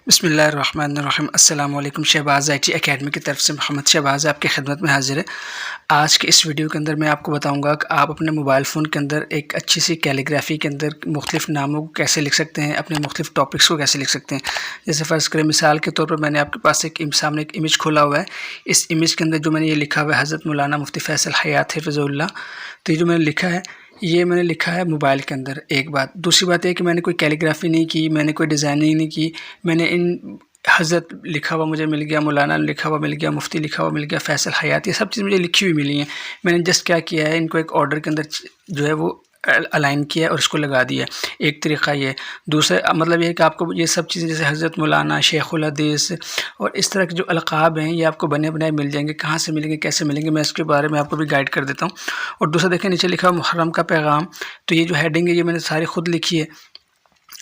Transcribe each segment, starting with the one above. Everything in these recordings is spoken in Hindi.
बिस्मिल्लाहिर्रहमानिर्रहीम। अस्सलाम वालेकुम। शहबाज़ IT एकेडमी की तरफ से मोहम्मद शहबाज़ आपकी खिदमत में हाज़िर है। आज के इस वीडियो के अंदर मैं आपको बताऊंगा कि आप अपने मोबाइल फ़ोन के अंदर एक अच्छी सी कैलीग्राफी के अंदर मुख्तलिफ़ नामों को कैसे लिख सकते हैं, अपने मुख्तलिफ़ टॉपिक्स को कैसे लिख सकते हैं। जैसे फ़र्ज़ करें, मिसाल के तौर पर मैंने आपके पास सामने एक इमेज खोला हुआ है। इस इमेज के अंदर जो मैंने ये लिखा हुआ है हज़रत मौलाना मुफ्ती फ़ैसल हयात हिफ़्ज़हुल्लाह। तो ये जो मैंने लिखा है, ये मैंने लिखा है मोबाइल के अंदर। एक बात, दूसरी बात है कि मैंने कोई कैलीग्राफी नहीं की, मैंने कोई डिज़ाइनिंग नहीं की। मैंने इन हज़रत लिखा हुआ मुझे मिल गया, मौलाना लिखा हुआ मिल गया, मुफ्ती लिखा हुआ मिल गया, फ़ैसल हयात, ये सब चीज़ मुझे लिखी हुई मिली हैं। मैंने जस्ट क्या किया है, इनको एक ऑर्डर के अंदर जो है वो अलाइन किया और इसको लगा दिया। एक तरीक़ा ये है। दूसरा मतलब ये है कि आपको ये सब चीज़ें जैसे हज़रत मौलाना, शेखुल हदीस और इस तरह के जो अलक़ाब हैं, ये आपको बने बनाए मिल जाएंगे। कहाँ से मिलेंगे, कैसे मिलेंगे, मैं इसके बारे में आपको भी गाइड कर देता हूँ। और दूसरा देखें, नीचे लिखा हुआ मुहर्रम का पैगाम। तो ये जो हेडिंग है, ये मैंने सारी खुद लिखी है।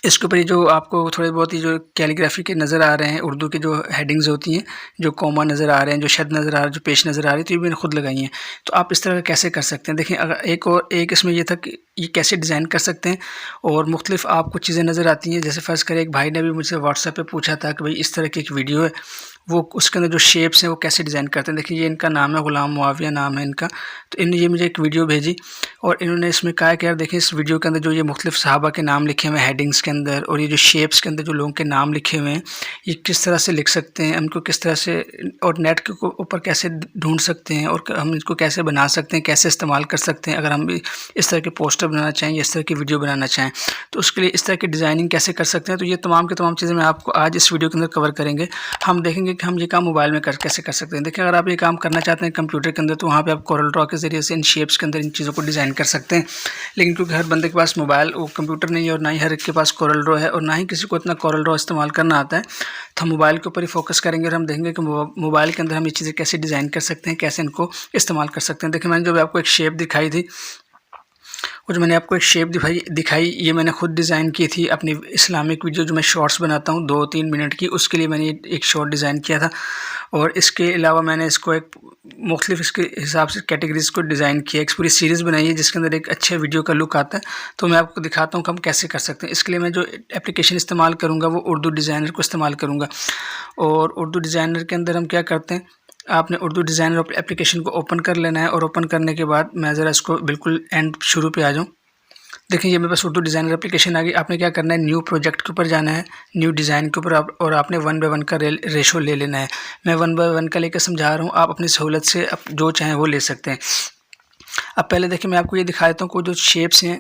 इसके ऊपर ये जो आपको थोड़े बहुत ही जो कैलीग्राफी के नज़र आ रहे हैं, उर्दू की जो हेडिंग्स होती हैं, जो कॉमा नज़र आ रहे हैं, जो शद नज़र आ रहा है, जो पेश नज़र आ रही है, तो ये मैंने खुद लगाई हैं। तो आप इस तरह का कैसे कर सकते हैं, देखिए अगर एक इसमें ये था कि ये कैसे डिज़ाइन कर सकते हैं। और मुख्तलिफ़ आपको चीज़ें नज़र आती हैं। जैसे फ़र्ज़ करें, एक भाई ने भी मुझसे व्हाट्सएप पे पूछा था कि भाई इस तरह की एक वीडियो है, वो उसके अंदर जो शेप्स हैं वो कैसे डिज़ाइन करते हैं। देखिए ये इनका नाम है, ग़ुलाम मुआविया नाम है इनका। तो इन्होंने ये मुझे एक वीडियो भेजी और इन्होंने इसमें कहा कि यार देखिए, इस वीडियो के अंदर जो ये मुख्तलिफ़ सहाबा के नाम लिखे हुए हैं हेडिंग्स के अंदर, और ये जो शेप्स के अंदर जो लोगों के नाम लिखे हुए हैं, ये किस तरह से लिख सकते हैं, उनको किस तरह से और नेट के ऊपर कैसे ढूंढ सकते हैं, और हम इसको कैसे बना सकते हैं, कैसे इस्तेमाल कर सकते हैं अगर हम भी इस तरह के पोस्टर बनाना चाहें या इस तरह की वीडियो बनाना चाहें, तो उसके लिए इस तरह की डिज़ाइनिंग कैसे कर सकते हैं। तो ये तमाम की तमाम चीज़ें मैं आपको आज इस वीडियो के अंदर कवर करेंगे। हम देखेंगे कि हम ये काम मोबाइल में कैसे कर सकते हैं। देखिए, अगर आप ये काम करना चाहते हैं कंप्यूटर के अंदर, तो वहाँ पे आप कोरल ड्रॉ के ज़रिए से इन शेप्स के अंदर इन चीज़ों को डिज़ाइन कर सकते हैं। लेकिन क्योंकि हर बंदे के पास मोबाइल वो कंप्यूटर नहीं है, और ना ही हर एक के पास कोरल ड्रॉ है, और ना ही किसी को इतना कोरल ड्रॉ इस्तेमाल करना आता है, तो हम मोबाइल के ऊपर ही फोकस करेंगे और हम देखेंगे कि मोबाइल के अंदर हम ये चीज़ें कैसे डिज़ाइन कर सकते हैं, कैसे इनको इस्तेमाल कर सकते हैं। देखिए, मैंने जो आपको एक शेप दिखाई थी, और जो मैंने आपको एक शेप दिखाई, ये मैंने खुद डिज़ाइन की थी अपनी इस्लामिक वीडियो जो मैं शॉर्ट्स बनाता हूँ 2-3 मिनट की, उसके लिए मैंने एक शॉर्ट डिज़ाइन किया था। और इसके अलावा मैंने इसको एक मुख्तलिफ़ इसके हिसाब से कैटेगरीज़ को डिज़ाइन किया, एक पूरी सीरीज़ बनाई है जिसके अंदर एक अच्छे वीडियो का लुक आता है। तो मैं आपको दिखाता हूँ कि हम कैसे कर सकते हैं। इसके लिए मैं जो एप्लीकेशन इस्तेमाल करूँगा वो उर्दू डिज़ाइनर को इस्तेमाल करूँगा। और उर्दू डिज़ाइनर के अंदर हम क्या करते हैं, आपने उर्दू डिज़ाइनर एप्लीकेशन को ओपन कर लेना है, और ओपन करने के बाद मैं ज़रा इसको बिल्कुल शुरू पे आ जाऊँ। देखिए, ये मेरे पास उर्दू डिज़ाइनर एप्लीकेशन आ गई। आपने क्या करना है, न्यू प्रोजेक्ट के ऊपर जाना है, न्यू डिज़ाइन के ऊपर और आपने 1 बाय 1 का रेशो ले लेना है। मैं 1 बाय 1 का लेकर समझा रहा हूँ, आप अपनी सहूलत से जो चाहें वो ले सकते हैं। अब पहले देखिए, मैं आपको ये दिखा देता हूँ कि जो शेप्स हैं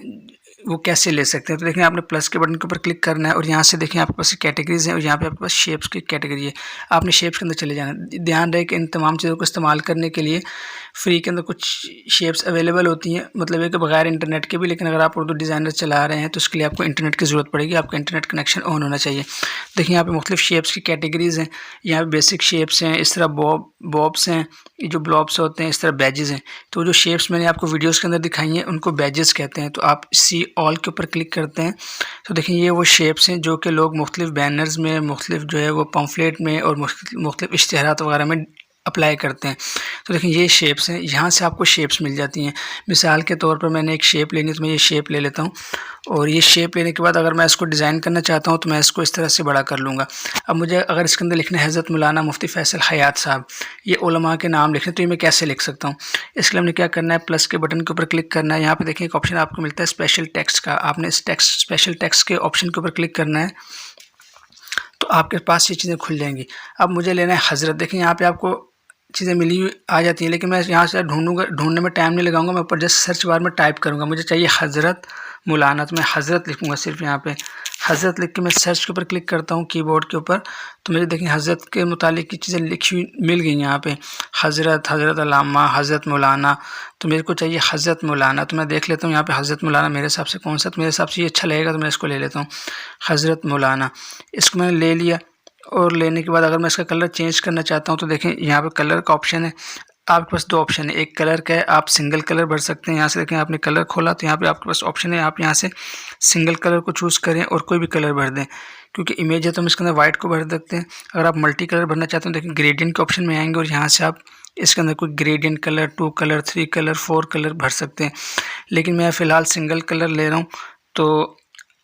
वो कैसे ले सकते हैं। तो देखिए, आपने प्लस के बटन के ऊपर क्लिक करना है, और यहाँ से देखिए आपके पास कैटेगरीज़ हैं, और यहाँ पे आपके पास शेप्स की कैटेगरी है। आपने शेप्स के अंदर चले जाना है। ध्यान रहे कि इन तमाम चीज़ों को इस्तेमाल करने के लिए फ्री के अंदर कुछ शेप्स अवेलेबल होती हैं, मतलब है कि बगैर इंटरनेट के भी। लेकिन अगर आप उर्दू डिज़ाइनर चला रहे हैं तो उसके लिए आपको इंटरनेट की ज़रूरत पड़ेगी, आपका इंटरनेट कनेक्शन ऑन होना चाहिए। देखिए, यहाँ पे मुख्तलिफ़ शेप्स की कैटेगरीज़ हैं। यहाँ पे बेसिक शेप्स हैं, इस तरह बॉब्स हैं, ये जो ब्लॉब्स होते हैं, इस तरह बैजेज़ हैं। तो जो शेप्स मैंने आपको वीडियोस के अंदर दिखाई हैं उनको बैजेस कहते हैं। तो आप सी ऑल के ऊपर क्लिक करते हैं, तो देखिए ये वो शेप्स हैं जो कि लोग मुख्तलिफ़ बैनर्स में, मुख्तलिफ़ जो है वो पम्फलेट में और मुख्तलिफ़ इश्तिहारात वगैरह में अप्लाई करते हैं। तो देखिए ये शेप्स हैं, यहाँ से आपको शेप्स मिल जाती हैं। मिसाल के तौर पर मैंने एक शेप लेनी है, तो मैं ये शेप ले लेता हूँ, और ये शेप लेने के बाद अगर मैं इसको डिज़ाइन करना चाहता हूँ तो मैं इसको इस तरह से बड़ा कर लूँगा। अब मुझे अगर इसके अंदर लिखना है हज़रत मौलाना मुफ्ती फ़ैसल हयात साहब, ये उलमा के नाम लिखने, तो ये मैं कैसे लिख सकता हूँ। इसके लिए हमने क्या करना है, प्लस के बटन के ऊपर क्लिक करना है। यहाँ पे देखिए एक ऑप्शन आपको मिलता है स्पेशल टेक्स्ट का, आपने इस स्पेशल टेक्स्ट के ऑप्शन के ऊपर क्लिक करना है, तो आपके पास ये चीज़ें खुल जाएंगी। अब मुझे लेना है हज़रत। देखिए यहाँ पे आपको चीज़ें मिली हुई आ जाती हैं, लेकिन मैं यहाँ से ढूंढने में टाइम नहीं लगाऊंगा। मैं ऊपर जस्ट सर्च बार में टाइप करूँगा, मुझे चाहिए हज़रत मौलाना, तो मैं हज़रत लिखूँगा सिर्फ। यहाँ पे हज़रत लिख के मैं सर्च के ऊपर क्लिक करता हूँ कीबोर्ड के ऊपर, तो मुझे देखिए हज़रत के मुतालिक की चीज़ें लिखी हुई मिल गई यहाँ पे, हज़रत अल्लामा, हज़रत मौलाना। तो मेरे को चाहिए हज़रत मौलाना, तो मैं देख लेता हूँ यहाँ पे हज़रत मौलाना मेरे हिसाब से कौन सा, तो मेरे हिसाब से ये अच्छा लगेगा, तो मैं इसको ले लेता हूँ, हज़रत मौलाना। इसको मैंने ले लिया, और लेने के बाद अगर मैं इसका कलर चेंज करना चाहता हूँ तो देखें यहाँ पे कलर का ऑप्शन है। आपके पास 2 ऑप्शन है, एक कलर का है, आप सिंगल कलर भर सकते हैं। यहाँ से देखें, आपने कलर खोला तो यहाँ पे आपके पास ऑप्शन है, आप यहाँ से सिंगल कलर को चूज़ करें और कोई भी कलर भर दें। क्योंकि इमेज है तो हम इसके अंदर वाइट को भर सकते हैं। अगर आप मल्टी कलर भरना चाहते हैं, देखिए ग्रेडियंट के ऑप्शन में आएंगे, और यहाँ से आप इसके अंदर कोई gradient colour, 2 colour, 3 colour, 4 colour भर सकते हैं। लेकिन मैं फ़िलहाल सिंगल कलर ले रहा हूँ, तो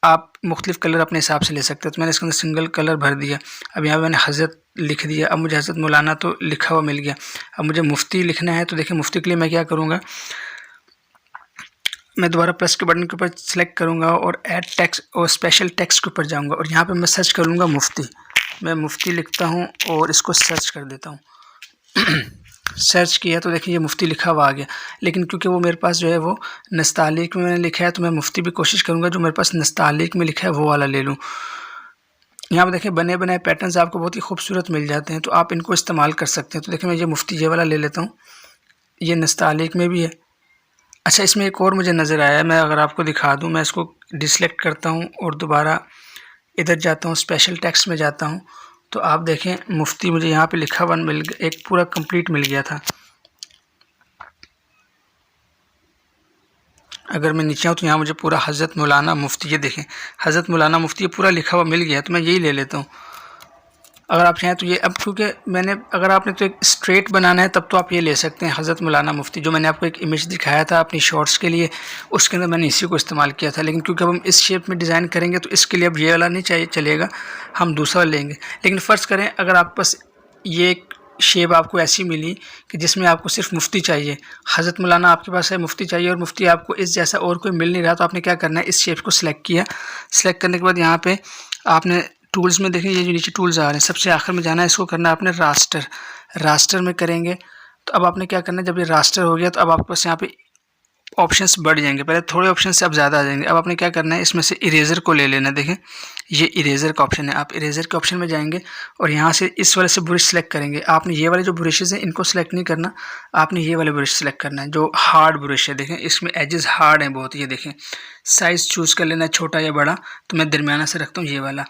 आप मुख्तलिफ़ कलर अपने हिसाब से ले सकते हो। तो मैंने इसके अंदर सिंगल कलर भर दिया। अब यहाँ पे मैंने हज़रत लिख दिया। अब मुझे हज़रत मौलाना तो लिखा हुआ मिल गया। अब मुझे मुफ्ती लिखना है, तो देखिए मुफ्ती के लिए मैं क्या करूँगा, मैं दोबारा प्लस के बटन के ऊपर सेलेक्ट करूँगा और ऐड टेक्स्ट और स्पेशल टेक्स्ट के ऊपर जाऊँगा और यहाँ पे मैं सर्च कर लूँगा मुफ्ती। मैं मुफ्ती लिखता हूँ और इसको सर्च कर देता हूँ। सर्च किया तो देखिए ये मुफ्ती लिखा हुआ आ गया, लेकिन क्योंकि वो मेरे पास जो है वो नस्तालिक में मैंने लिखा है, तो मैं मुफ्ती भी कोशिश करूँगा जो मेरे पास नस्तालिक में लिखा है वो वाला ले लूँ। यहाँ पे देखिए बने बनाए पैटर्न्स आपको बहुत ही खूबसूरत मिल जाते हैं, तो आप इनको इस्तेमाल कर सकते हैं। तो देखिए मैं ये मुफ्ती ये वाला ले लेता हूँ, ये नस्तालिक में भी है। अच्छा, इसमें एक और मुझे नज़र आया, मैं अगर आपको दिखा दूँ, मैं इसको डिसेलेक्ट करता हूँ और दोबारा इधर जाता हूँ, स्पेशल टेक्स्ट में जाता हूँ, तो आप देखें मुफ्ती मुझे यहाँ पे लिखा हुआ मिल गया, एक पूरा कंप्लीट मिल गया था। अगर मैं नीचे आऊँ तो यहाँ मुझे पूरा हज़रत मौलाना मुफ्ती, ये देखें हज़रत मौलाना मुफ्ती ये पूरा लिखा हुआ मिल गया, तो मैं यही ले लेता हूँ। अगर आप चाहें तो ये, अब क्योंकि मैंने, अगर आपने तो एक स्ट्रेट बनाना है तब तो आप ये ले सकते हैं हज़रत मौलाना मुफ्ती, जो मैंने आपको एक इमेज दिखाया था अपनी शॉर्ट्स के लिए, उसके अंदर मैंने इसी को इस्तेमाल किया था। लेकिन क्योंकि अब हम इस शेप में डिज़ाइन करेंगे तो इसके लिए अब ये वाला नहीं चाहिए चलेगा, हम दूसरा लेंगे। लेकिन फ़र्ज़ करें अगर आपके पास ये शेप आपको ऐसी मिली कि जिसमें आपको सिर्फ मुफ्ती चाहिए, हज़रत मौलाना आपके पास है, मुफ्ती चाहिए और मुफ्ती आपको इस जैसा और कोई मिल नहीं रहा, तो आपने क्या करना है, इस शेप को सिलेक्ट किया। सिलेक्ट करने के बाद यहाँ पे आपने टूल्स में देखिए ये जो नीचे टूल्स आ रहे हैं, सबसे आखिर में जाना है, इसको करना है आपने रास्टर। रास्टर में करेंगे तो अब आपने क्या करना है, जब ये रास्टर हो गया तो अब आपके पास यहाँ पे ऑप्शंस बढ़ जाएंगे, पहले थोड़े ऑप्शन से अब ज़्यादा आ जाएंगे। अब आपने क्या करना है, इसमें से इरेज़र को ले लेना है। देखें ये इरेज़र का ऑप्शन है, आप इरेज़र के ऑप्शन में जाएंगे और यहाँ से इस वाले से ब्रश सेलेक्ट करेंगे। आपने ये वाले जो ब्रशेज़ हैं इनको सेलेक्ट नहीं करना, आपने ये वाले ब्रश सेलेक्ट करना है जो हार्ड ब्रश है। देखें इसमें एजेस हार्ड हैं बहुत, ये देखें। साइज़ चूज़ कर लेना है छोटा या बड़ा, तो मैं दरमियाना से रखता हूँ ये वाला,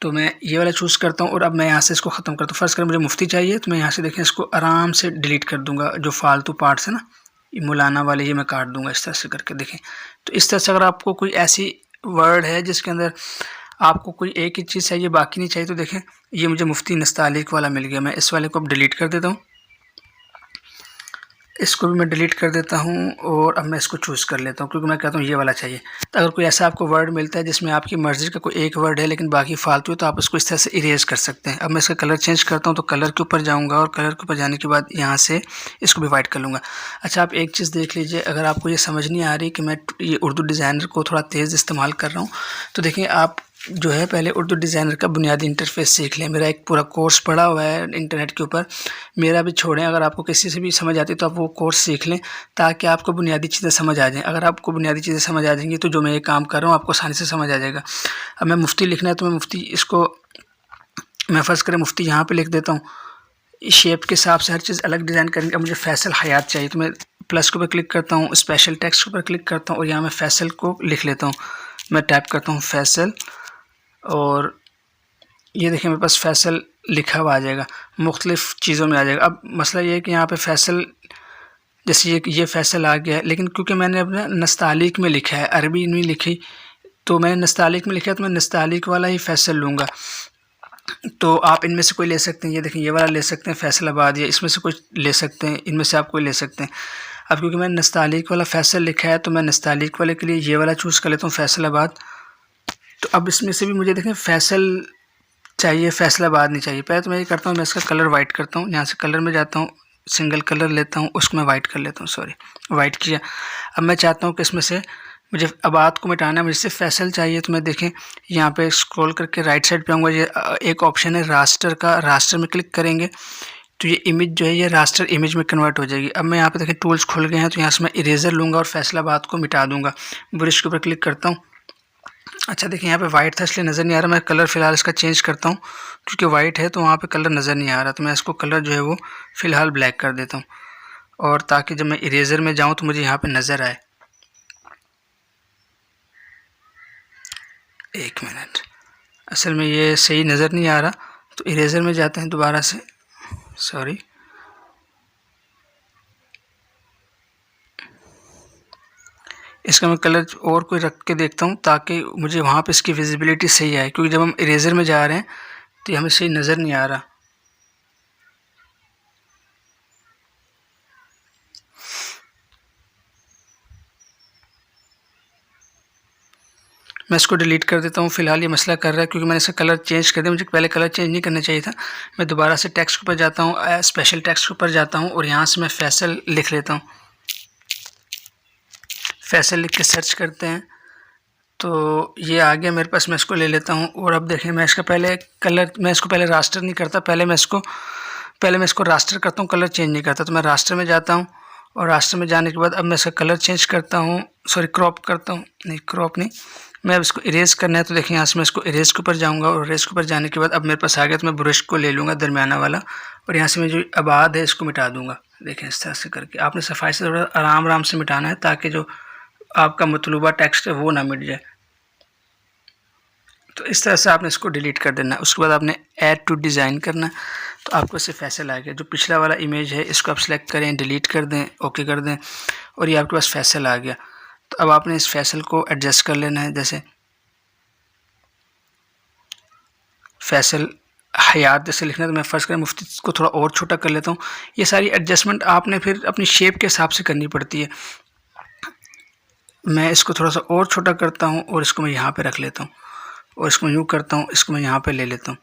तो मैं ये वाला चूज़ करता हूँ और अब मैं यहाँ से इसको ख़त्म करता हूँ। फ़र्ज़ करें मुझे मुफ्ती चाहिए, तो मैं यहाँ से देखें इसको आराम से डिलीट कर दूँगा, जो फालतू पार्ट्स है ना ये मौलाना वाले, ये मैं काट दूँगा इस तरह से करके। देखें तो इस तरह से अगर आपको कोई ऐसी वर्ड है जिसके अंदर आपको कोई एक ही चीज़ चाहिए बाकी नहीं चाहिए, तो देखें ये मुझे मुफ्ती नस्तालिक वाला मिल गया। मैं इस वाले को अब डिलीट कर देता हूँ, इसको भी मैं डिलीट कर देता हूँ और अब मैं इसको चूज़ कर लेता हूँ क्योंकि मैं कहता हूँ ये वाला चाहिए। तो अगर कोई ऐसा आपको वर्ड मिलता है जिसमें आपकी मर्ज़ी का कोई एक वर्ड है लेकिन बाकी फालतू है, तो आप इसको इस तरह से इरेज़ कर सकते हैं। अब मैं इसका कलर चेंज करता हूँ, तो कलर के ऊपर जाऊँगा और कलर के ऊपर जाने के बाद यहाँ से इसको भी वाइट कर लूँगा। अच्छा, आप एक चीज़ देख लीजिए, अगर आपको ये समझ नहीं आ रही कि मैं ये उर्दू डिज़ाइनर को थोड़ा तेज़ इस्तेमाल कर रहा हूँ, तो देखिए आप जो है पहले उर्दू डिज़ाइनर का बुनियादी इंटरफेस सीख लें। मेरा एक पूरा कोर्स पड़ा हुआ है इंटरनेट के ऊपर, मेरा भी छोड़ें, अगर आपको किसी से भी समझ आती है तो आप वो कोर्स सीख लें ताकि आपको बुनियादी चीज़ें समझ आ जाएँ। अगर आपको बुनियादी चीज़ें समझ आ जाएंगी तो जो मैं ये काम कर रहा हूँ आपको आसानी से समझ आ जाएगा। अब मैं मुफ्ती लिखना है तो मैं मुफ्ती, इसको मैं फ़र्ज़ करें मुफ्ती यहाँ पर लिख देता हूँ। इस शेप के हिसाब से हर चीज़ अलग डिज़ाइन करेंगे। अब मुझे फैसल हयात चाहिए, तो मैं प्लस के ऊपर क्लिक करता हूँ, स्पेशल टेक्स्ट के ऊपर क्लिक करता हूँ और यहाँ मैं फैसल को लिख लेता हूँ। मैं टाइप करता हूँ फैसल और ये देखिए मेरे पास फैसल लिखा हुआ आ जाएगा, मुख्तलिफ़ चीज़ों में आ जाएगा। अब मसला ये है कि यहाँ पे फैसल, जैसे ये फैसल आ गया है, लेकिन क्योंकि मैंने अपना नस्तालिक में लिखा है, अरबी नहीं लिखी, तो मैंने नस्तालिक में लिखा है तो मैं नस्तालिक वाला ही फैसल लूँगा। तो आप इनमें से कोई ले सकते हैं, ये देखिए ये वाला ले सकते हैं फैसलाबाद, या इसमें से कोई ले सकते हैं, इनमें से आप कोई ले सकते हैं। अब क्योंकि मैंने नस्तालिक वाला फैसल लिखा है तो मैं नस्तालिक वाले के लिए ये वाला चूज़ कर लेता हूँ फैसलाबाद। तो अब इसमें से भी मुझे देखें फैसल चाहिए, फैसलाबाद नहीं चाहिए। पहले तो मैं ये करता हूँ, मैं इसका कलर वाइट करता हूँ, यहाँ से कलर में जाता हूँ, सिंगल कलर लेता हूँ, उसको मैं वाइट कर लेता हूँ, सॉरी वाइट किया। अब मैं चाहता हूँ कि इसमें से मुझे आबाद को मिटाना है, मुझे सिर्फ फैसल चाहिए, तो मैं देखें यहाँ पे स्क्रॉल करके राइट साइड पे आऊँगा, ये एक ऑप्शन है रास्टर का, रास्टर में क्लिक करेंगे तो ये इमेज जो है ये रास्टर इमेज में कन्वर्ट हो जाएगी। अब मैं यहाँ पे देखें टूल्स खुल गए हैं, तो यहाँ से मैं इरेज़र लूँगा और फैसलाबाद को मिटा दूँगा। ब्रश के ऊपर क्लिक करता हूँ। अच्छा देखिए यहाँ पे वाइट था इसलिए नज़र नहीं आ रहा, मैं कलर फ़िलहाल इसका चेंज करता हूँ क्योंकि वाइट है तो वहाँ पे कलर नज़र नहीं आ रहा, तो मैं इसको कलर जो है वो फ़िलहाल ब्लैक कर देता हूँ और ताकि जब मैं इरेज़र में जाऊँ तो मुझे यहाँ पे नज़र आए। एक मिनट, असल में ये सही नज़र नहीं आ रहा, तो इरेज़र में जाते हैं दोबारा से, सॉरी। इसका मैं कलर और कोई रख के देखता हूँ ताकि मुझे वहाँ पे इसकी विजिबिलिटी सही आए, क्योंकि जब हम इरेज़र में जा रहे हैं तो ये हमें सही नज़र नहीं आ रहा। मैं इसको डिलीट कर देता हूँ। फ़िलहाल ये मसला कर रहा है क्योंकि मैंने इसका कलर चेंज कर दिया, मुझे पहले कलर चेंज नहीं करना चाहिए था। मैं दोबारा से टेक्स्ट के ऊपर जाता हूँ, स्पेशल टेक्स्ट के ऊपर जाता हूँ और यहाँ से मैं फैसल लिख लेता हूँ। फैसल लिख के सर्च करते हैं तो ये आ गया मेरे पास। मैं इसको ले लेता हूँ और अब देखें मैं इसका पहले कलर, मैं इसको पहले रास्टर नहीं करता, पहले मैं इसको रास्टर करता हूँ, कलर चेंज नहीं करता। तो मैं रास्टर में जाता हूँ और रास्टर में जाने के बाद अब मैं इसका कलर चेंज करता हूँ, सॉरी क्रॉप करता हूँ, नहीं क्रॉप नहीं, मैं अब इसको इरेज करना है। तो देखिए यहाँ से मैं इसको इरेज के ऊपर जाऊँगा और इरेज के ऊपर जाने के बाद अब मेरे पास आ गया। तो मैं ब्रश को ले लूँगा दरमियाना वाला और यहाँ से मैं जो आबाद है इसको मिटा दूँगा। देखें इस तरह से करके आपने सफाई से थोड़ा आराम आराम से मिटाना है ताकि जो आपका मतलूबा टेक्स्ट है वो ना मिट जाए। तो इस तरह से आपने इसको डिलीट कर देना है। उसके बाद आपने ऐड टू डिज़ाइन करना है। तो आपको इससे फैसल आ गया। जो पिछला वाला इमेज है इसको आप सेलेक्ट करें, डिलीट कर दें, ओके कर दें और ये आपके पास फैसल आ गया। तो अब आपने इस फैसल को एडजस्ट कर लेना है। जैसे फैसल हयात जैसे लिखना है तो मैं फ़र्ज़ करें मुफ्ती को थोड़ा और छोटा कर लेता हूँ। ये सारी एडजस्टमेंट आपने फिर अपनी शेप के हिसाब से करनी पड़ती है। मैं इसको थोड़ा सा और छोटा करता हूँ और इसको मैं यहाँ पे रख लेता हूँ और इसको यूँ करता हूँ, इसको मैं यहाँ पे ले लेता हूँ।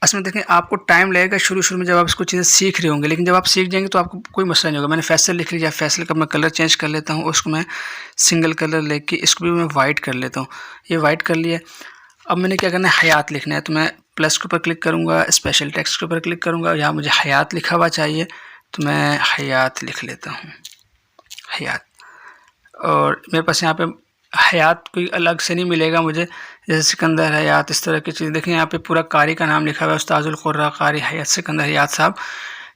असल में देखें आपको टाइम लगेगा शुरू में जब आप इसको चीज़ें सीख रहे होंगे, लेकिन जब आप सीख जाएंगे तो आपको कोई मसला नहीं होगा। मैंने फैसल लिख लिया, फैसल का मैं कलर चेंज कर लेता हूँ, उसको मैं सिंगल कलर लेके इसको भी मैं वाइट कर लेता हूँ। ये वाइट कर लिया। अब मैंने क्या करना है, हयात लिखना है। तो मैं प्लस के ऊपर क्लिक करूँगा, स्पेशल टेक्स्ट के ऊपर क्लिक करूँगा, यहाँ मुझे हयात लिखा हुआ चाहिए तो मैं हयात लिख लेता हूँ, हयात। और मेरे पास यहाँ पे हयात कोई अलग से नहीं मिलेगा मुझे, जैसे सिकंदर हयात इस तरह की चीज़। देखें यहाँ पे पूरा कारी का नाम लिखा हुआ है, उस्ताजुल कुर्रा कारी हयात सिकंदर हयात साहब,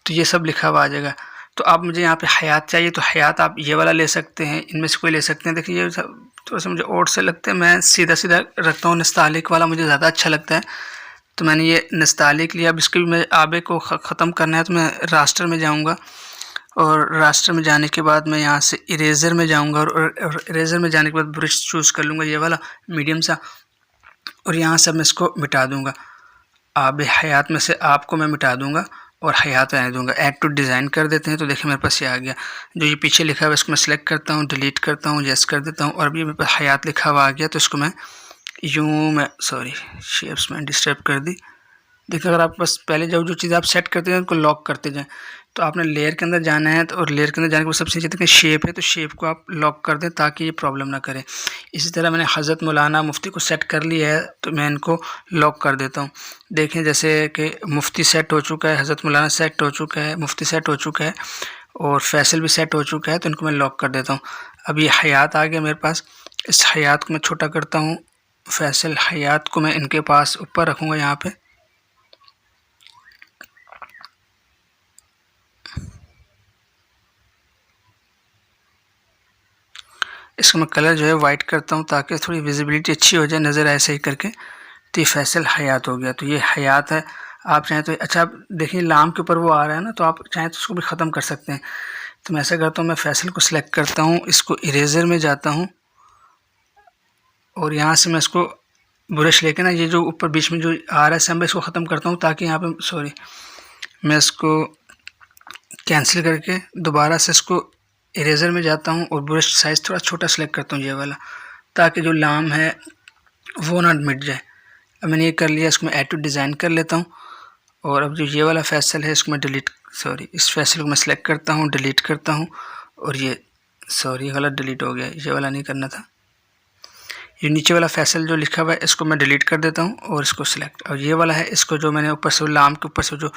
तो ये सब लिखा हुआ आ जाएगा। तो अब मुझे यहाँ पे हयात चाहिए तो हयात आप ये वाला ले सकते हैं, इनमें से कोई ले सकते हैं। देखिए ये सब थोड़ा सा मुझे ओड से लगते हैं, मैं सीधा सीधा रखता हूँ, नस्तालिक वाला मुझे ज़्यादा अच्छा लगता है तो मैंने ये नस्तालिक लिया। अब इसके भी मैं आबे को ख़त्म करना है तो मैं रास्टर में जाऊँगा और रास्टर में जाने के बाद मैं यहाँ से इरेज़र में जाऊँगा और इरेज़र में जाने के बाद ब्रश चूज़ कर लूँगा ये वाला मीडियम सा और यहाँ से मैं इसको मिटा दूँगा। आब हयात में से आपको मैं मिटा दूँगा और हयात रहने दूँगा। ऐड टू डिज़ाइन कर देते हैं तो देखिए मेरे पास ये आ गया। जो ये पीछे लिखा हुआ है इसको मैं सेलेक्ट करता हूँ, डिलीट करता हूँ, यस कर देता हूँ और अभी मेरे पास हयात लिखा हुआ आ गया। तो इसको मैं यूँ मैं सॉरी शेप्स में डिस्टर्ब कर दी। देखिए अगर आप बस पहले जो चीज़ आप सेट करते हैं उनको लॉक करते जाएँ। तो आपने लेयर के अंदर जाना है तो और लेयर के अंदर जाने के बाद सबसे नीचे देखें शेप है तो शेप को आप लॉक कर दें ताकि ये प्रॉब्लम ना करे। इसी तरह मैंने हज़रत मौलाना मुफ्ती को सेट कर लिया है तो मैं इनको लॉक कर देता हूँ। देखें जैसे कि मुफ्ती सेट हो चुका है, हज़रत मौलाना सेट हो चुका है, मुफ्ती सेट हो चुका है और फैसल भी सेट हो चुका है, तो इनको मैं लॉक कर देता हूँ। अब ये हयात आ गया मेरे पास। इस हयात को मैं छोटा करता हूँ, फैसल हयात को मैं इनके पास ऊपर रखूँगा यहाँ पर। इसका मैं कलर जो है वाइट करता हूँ ताकि थोड़ी विजिबिलिटी अच्छी हो जाए, नज़र आए सही करके। तो ये फैसल हयात हो गया। तो ये हयात है। आप चाहें तो अच्छा आप देखिए लाम के ऊपर वो आ रहा है ना, तो आप चाहें तो उसको भी ख़त्म कर सकते हैं। तो मैं ऐसा करता हूँ, मैं फैसल को सिलेक्ट करता हूँ, इसको इरेज़र में जाता हूँ और यहाँ से मैं इसको ब्रश लेके ना ये जो ऊपर बीच में जो आ रहा है सिंबल इसको ख़त्म करता हूँ ताकि यहाँ पर सॉरी मैं इसको कैंसिल करके दोबारा से इसको इरेज़र में जाता हूँ और ब्रश साइज़ थोड़ा छोटा सेलेक्ट करता हूँ ये वाला, ताकि जो लाम है वो ना मिट जाए। अब मैंने ये कर लिया, इसको मैं ऐड टू डिज़ाइन कर लेता हूँ और अब जो ये वाला फैसल है इसको मैं डिलीट सॉरी इस फैसल को मैं सेलेक्ट करता हूँ, डिलीट करता हूँ और ये सॉरी गलत डिलीट हो गया, ये वाला नहीं करना था। ये नीचे वाला फैसल जो लिखा हुआ है इसको मैं डिलीट कर देता हूँ और इसको सिलेक्ट, और ये वाला है इसको जो मैंने ऊपर से लाम के ऊपर से जो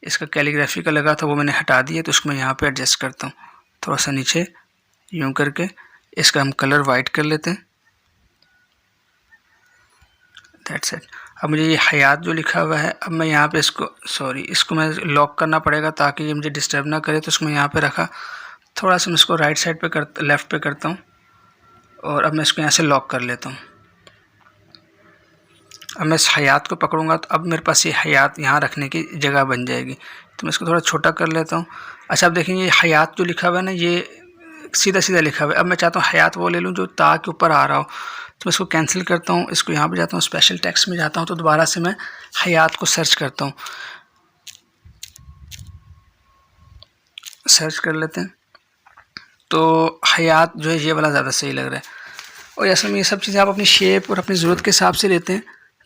इसका कैलीग्राफी का लगा था वो मैंने हटा दिया। तो इसको मैं यहाँ पे एडजस्ट करता हूँ थोड़ा सा नीचे यूँ करके। इसका हम कलर वाइट कर लेते हैं। That's it. अब मुझे ये हयात जो लिखा हुआ है, अब मैं यहाँ पे इसको सॉरी इसको मैं लॉक करना पड़ेगा ताकि ये मुझे डिस्टर्ब ना करे। तो इसको मैं यहाँ पे रखा, थोड़ा सा मैं इसको राइट साइड पे लेफ़्ट पे करता हूँ और अब मैं इसको यहाँ से लॉक कर लेता हूँ। अब मैं इस हयात को पकड़ूंगा तो अब मेरे पास ये हयात यहाँ रखने की जगह बन जाएगी। तो मैं इसको थोड़ा छोटा कर लेता हूँ। अच्छा अब देखेंगे ये हयात जो लिखा हुआ है ना ये सीधा सीधा लिखा हुआ है। अब मैं चाहता हूँ हयात वो ले लूँ जो ता के ऊपर आ रहा हो, तो मैं इसको कैंसिल करता हूँ, इसको यहाँ पे जाता हूँ, स्पेशल टेक्स्ट में जाता हूँ तो दोबारा से मैं हयात को सर्च करता हूँ। सर्च कर लेते हैं तो हयात जो है ये वाला ज़्यादा सही लग रहा है और असल में ये सब चीज़ें आप अपनी शेप और अपनी ज़रूरत के हिसाब से लेते हैं।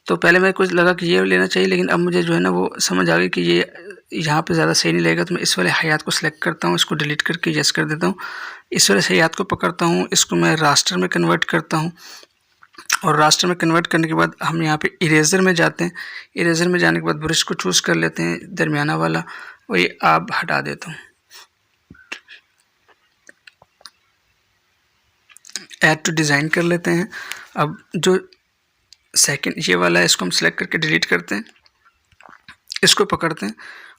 तो पहले मेरे को लगा कि ये लेना चाहिए, लेकिन अब मुझे जो है ना वो समझ आ गई कि ये यहाँ पे ज़्यादा सही नहीं लगेगा। तो मैं इस वाले हयात को सिलेक्ट करता हूँ, इसको डिलीट करके यस कर देता हूँ। इस वाले हयात को पकड़ता हूँ, इसको मैं रास्टर में कन्वर्ट करता हूँ, और रास्टर में कन्वर्ट करने के बाद हम यहाँ पे इरेज़र में जाते हैं। इरेज़र में जाने के बाद ब्रश को चूज़ कर लेते हैं दरमियाना वाला, और ये आप हटा देता हूँ। ऐड टू डिज़ाइन कर लेते हैं। अब जो सेकंड ये वाला है इसको हम सेलेक्ट करके डिलीट करते हैं, इसको पकड़ते हैं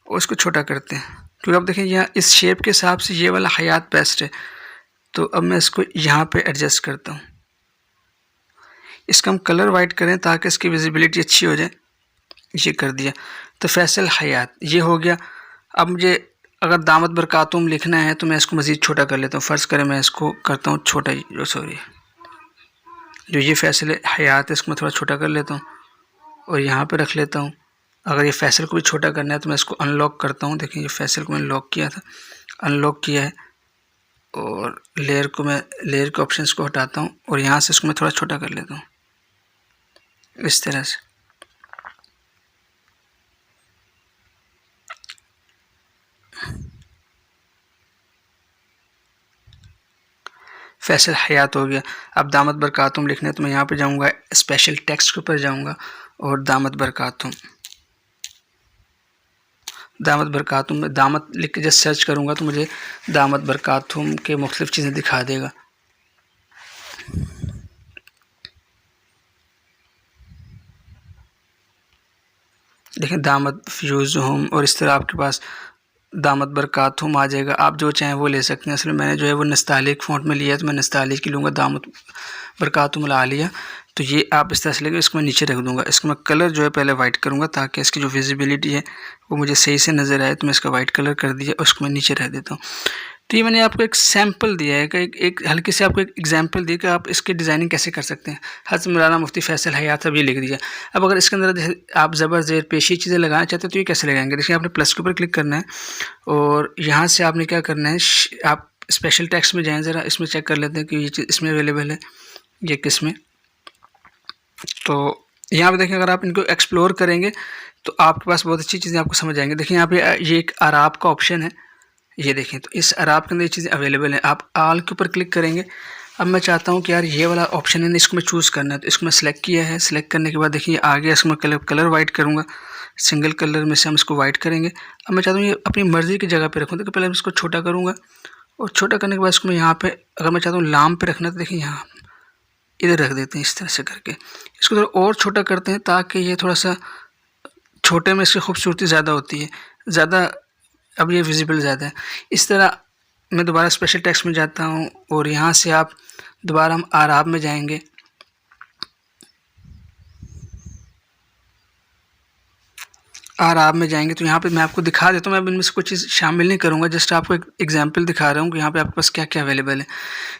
और इसको छोटा करते हैं, क्योंकि अब देखें यहाँ इस शेप के हिसाब से ये वाला हयात बेस्ट है। तो अब मैं इसको यहाँ पे एडजस्ट करता हूँ। इसका हम कलर वाइट करें ताकि इसकी विजिबिलिटी अच्छी हो जाए, ये कर दिया। तो फैसल हयात ये हो गया। अब मुझे अगर दामद बरकातुम लिखना है तो मैं इसको मज़ीद छोटा कर लेता हूँ। फ़र्ज़ करें मैं इसको करता हूँ छोटा, जो ये फैसल हयात है इसको मैं थोड़ा छोटा कर लेता हूँ और यहाँ पे रख लेता हूँ। अगर ये फैसल को भी छोटा करना है तो मैं इसको अनलॉक करता हूँ। देखिए ये फैसल को मैंने लॉक किया था, अनलॉक किया है, और लेयर के ऑप्शंस को हटाता हूँ और यहाँ से इसको मैं थोड़ा छोटा कर लेता हूँ इस तरह से। फैसल हयात हो गया। अब दामद बरकातुम लिखना है तो मैं यहाँ पे जाऊँगा, स्पेशल टेक्स्ट के ऊपर जाऊँगा और दामद बरकातुम में दामद लिख के जस्ट सर्च करूँगा तो मुझे दामद बरकातुम के मुख्तलिफ़ चीज़ें दिखा देगा। देखें दामद फ्यूज़ होम, और इस तरह आपके पास दामद बरकातुम आ जाएगा। आप जो चाहें वो ले सकते हैं। असल में मैंने जो है वो नस्तालिक फ़ॉन्ट में लिया है तो मैं नस्तालिक ही लूँगा, दामद बरकातुम ला लिया। तो ये आप इस तरह से लेंगे, इसको मैं नीचे रख दूँगा। इसको मैं कलर जो है पहले वाइट करूँगा ताकि इसकी जो विजिबिलिटी है वो मुझे सही से नज़र आए। तो मैं इसका वाइट कलर कर दिया और उसको मैं नीचे रख देता हूँ। तो ये मैंने आपको एक सैम्पल दिया है कि एक हल्की से आपको एक एग्जांपल दिया कि आप इसकी डिज़ाइनिंग कैसे कर सकते हैं। हज़रत मौलाना मुफ्ती फैसल हयात साहब ये लिख दिया। अब अगर इसके अंदर जैसे आप ज़बर ज़ेर पेशी चीज़ें लगाना चाहते हैं तो ये कैसे लगाएंगे? देखिए आपने प्लस के ऊपर क्लिक करना है और यहाँ से आपने क्या करना है, आप स्पेशल टेक्स्ट में जाएँ, ज़रा इसमें चेक कर लेते हैं कि ये चीज़ इसमें अवेलेबल है, ये किस में। तो यहाँ पे देखें अगर आप इनको एक्सप्लोर करेंगे तो आपके पास बहुत अच्छी चीज़ें आपको समझ आएंगी। देखिए यहाँ पे ये एक आराब का ऑप्शन है, ये देखें। तो इस आराब के अंदर ये चीज़ें अवेलेबल हैं। आप आल के ऊपर क्लिक करेंगे। अब मैं चाहता हूँ कि यार ये वाला ऑप्शन है ना, इसको मैं चूज़ करना है, तो इसको मैं सेलेक्ट किया है। सेलेक्ट करने के बाद देखिए आ गया, इसको मैं कलर वाइट करूँगा, सिंगल कलर में से हम इसको वाइट करेंगे। अब मैं चाहता हूँ ये अपनी मर्ज़ी की जगह पे रखूँ, तो पहले मैं इसको छोटा करूँगा और छोटा करने के बाद इसको मैं यहाँ पे, अगर मैं चाहता हूँ लाम पे रखना, तो देखिए यहाँ इधर रख देते हैं इस तरह से करके। इसको थोड़ा और छोटा करते हैं ताकि ये थोड़ा सा छोटे में इसकी खूबसूरती ज़्यादा होती है, ज़्यादा, अब ये विजिबल ज़्यादा है। इस तरह मैं दोबारा स्पेशल टेक्स्ट में जाता हूँ और यहाँ से आप दोबारा हम आराब में जाएंगे। आराब में जाएंगे तो यहाँ पे मैं आपको दिखा देता हूँ। मैं इनमें से कुछ चीज़ शामिल नहीं करूँगा, जस्ट आपको एक एग्जांपल दिखा रहा हूँ कि यहाँ पे आपके पास क्या क्या अवेलेबल है।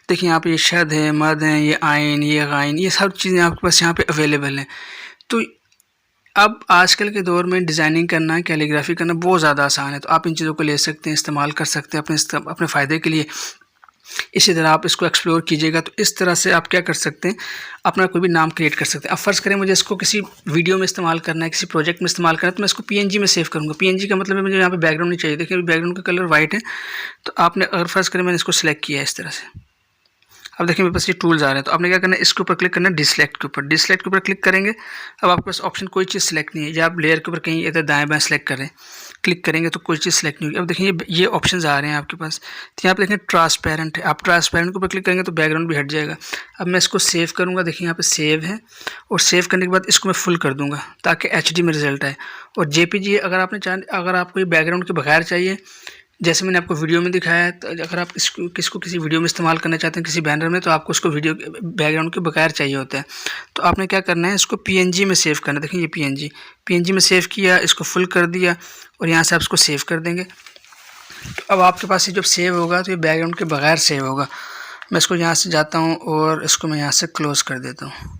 देखिए यहाँ पे ये शद है, मद है, ये आइन, ये गाइन, ये सब चीज़ें आपके पास यहाँ पे अवेलेबल हैं। तो अब आजकल के दौर में डिज़ाइनिंग करना, कैलीग्राफी करना बहुत ज़्यादा आसान है। तो आप इन चीज़ों को ले सकते हैं, इस्तेमाल कर सकते हैं अपने फ़ायदे के लिए। इसी तरह आप इसको एक्सप्लोर कीजिएगा। तो इस तरह से आप क्या कर सकते हैं, अपना कोई भी नाम क्रिएट कर सकते हैं। अब फ़र्ज़ करें मुझे इसको किसी वीडियो में इस्तेमाल करना है, किसी प्रोजेक्ट में इस्तेमाल करना है, तो मैं इसको पीएनजी में सेव करूँगा। पीएनजी का मतलब है मुझे यहाँ पे बैकग्राउंड नहीं चाहिए। देखिए बैकग्राउंड का कलर वाइट है। तो आपने अगर फ़र्ज़ करें मैंने इसको सिलेक्ट किया है इस तरह से, अब देखिए मेरे पास ये टूल्स आ रहे हैं। तो आपने क्या करना है, इसके ऊपर क्लिक करना है, डिसलेक्ट के ऊपर। डिसलेक्ट के ऊपर क्लिक करेंगे। अब आपके पास ऑप्शन कोई चीज़ सेलेक्ट नहीं है, या आप लेयर के ऊपर कहीं इधर दाएं बाएं सेलेक्ट करें, क्लिक करेंगे तो कोई चीज़ सेलेक्ट नहीं होगी। अब देखिए ये ऑप्शंस आ रहे हैं आपके पास। तो यहाँ पे देखें ट्रांसपेरेंट है, आप ट्रांसपेरेंट के ऊपर क्लिक करेंगे तो बैकग्राउंड भी हट जाएगा। अब मैं इसको सेव करूँगा, देखिए यहाँ पे सेव है, और सेव करने के बाद इसको मैं फुल कर दूँगा ताकि HD में रिजल्ट आए। और JPG अगर आपको ये बैकग्राउंड के बगैर चाहिए, जैसे मैंने आपको वीडियो में दिखाया है, तो अगर आप किसको किसी वीडियो में इस्तेमाल करना चाहते हैं, किसी बैनर में, तो आपको उसको वीडियो बैकग्राउंड के बगैर चाहिए होता है। तो आपने क्या करना है, इसको PNG में सेव करना है। देखिए ये PNG में सेव किया, इसको फुल कर दिया और यहाँ से आप इसको सेव कर देंगे। तो अब आपके पास ये जब सेव होगा तो ये बैकग्राउंड के बगैर सेव होगा। मैं इसको यहाँ से जाता हूँ और इसको मैं यहाँ से क्लोज़ कर देता हूँ।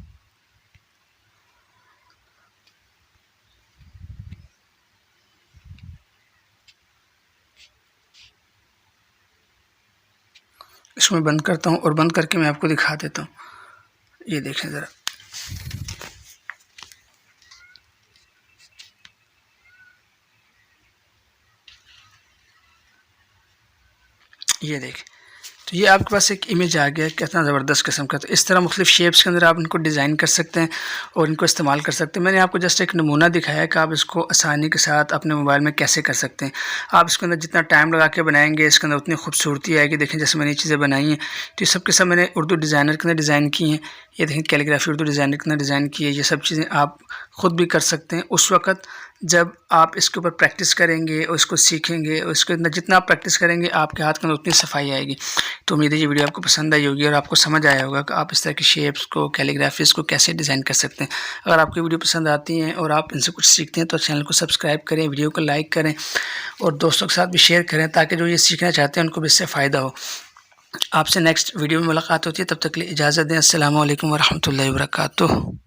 इसको मैं बंद करता हूँ और बंद करके मैं आपको दिखा देता हूँ। ये देखें ज़रा, ये देखें। तो ये आपके पास एक इमेज आ गया, कितना ज़बरदस्त किस्म का। तो इस तरह मुख्तलिफ़ शेप्स के अंदर आप इनको डिज़ाइन कर सकते हैं और इनको इस्तेमाल कर सकते हैं। मैंने आपको जस्ट एक नमूना दिखाया है कि आप इसको आसानी के साथ अपने मोबाइल में कैसे कर सकते हैं। आप इसके अंदर जितना टाइम लगा के बनाएंगे, इसके अंदर उतनी खूबसूरती आएगी। देखें, जैसे मैंने ये चीज़ें बनाई हैं, तो ये सब के सब मैंने उर्दू डिज़ाइनर के अंदर डिज़ाइन की हैं। ये देखें, कैलीग्राफी उर्दू डिज़ाइनर के अंदर डिज़ाइन की है। ये सब चीज़ें आप ख़ुद भी कर सकते हैं उस वक़्त जब आप इसके ऊपर प्रैक्टिस करेंगे और इसको सीखेंगे, और इसके अंदर जितना आप प्रैक्टिस करेंगे, आपके हाथ के अंदर उतनी सफाई आएगी। तो उम्मीद है ये वीडियो आपको पसंद आई होगी और आपको समझ आया होगा कि आप इस तरह की शेप्स को, कैलीग्राफीज़ को कैसे डिज़ाइन कर सकते हैं। अगर आपको वीडियो पसंद आती हैं और आप इनसे कुछ सीखते हैं तो चैनल को सब्सक्राइब करें, वीडियो को लाइक करें और दोस्तों के साथ भी शेयर करें, ताकि जो ये सीखना चाहते हैं उनको भी इससे फ़ायदा हो। आपसे नेक्स्ट वीडियो में मुलाकात होती है, तब तक के लिए इजाज़त दें। अस्सलामु अलैकुम व रहमतुल्लाहि व बरकातुहू।